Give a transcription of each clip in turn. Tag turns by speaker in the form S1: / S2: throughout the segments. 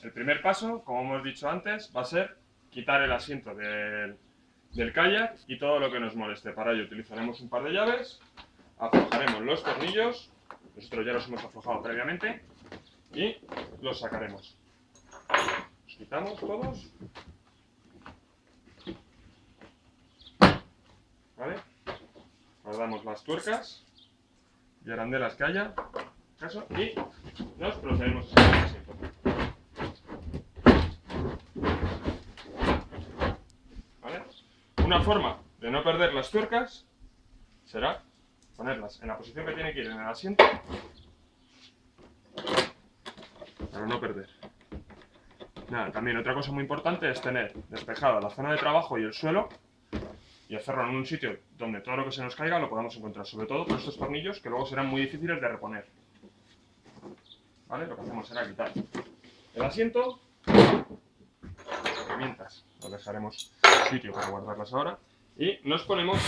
S1: El primer paso, como hemos dicho antes, va a ser quitar el asiento del kayak y todo lo que nos moleste. Para ello utilizaremos un par de llaves, aflojaremos los tornillos, nosotros ya los hemos aflojado previamente, y los sacaremos. Los quitamos todos. ¿Vale? Guardamos las tuercas y arandelas que haya, y nos procedemos a sacar el asiento. ¿Vale? Una forma de no perder las tuercas será ponerlas en la posición que tiene que ir en el asiento para no perder. Nada, también otra cosa muy importante es tener despejada la zona de trabajo y el suelo y hacerlo en un sitio donde todo lo que se nos caiga lo podamos encontrar, sobre todo por estos tornillos que luego serán muy difíciles de reponer. ¿Vale? Lo que hacemos será quitar el asiento, las herramientas las dejaremos en sitio para guardarlas ahora y nos ponemos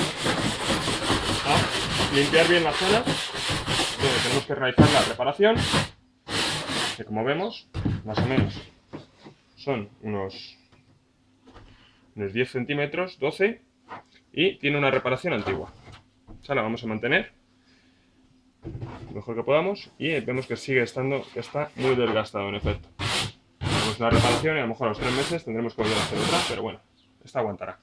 S1: a limpiar bien la zona donde tenemos que realizar la reparación, que como vemos, más o menos son unos 10 centímetros, 12, y tiene una reparación antigua. O sea, la vamos a mantener lo mejor que podamos y vemos que sigue estando, que está muy desgastado en efecto. Haremos una reparación y a lo mejor a los 3 meses tendremos que volver a hacer otra, pero bueno, esta aguantará.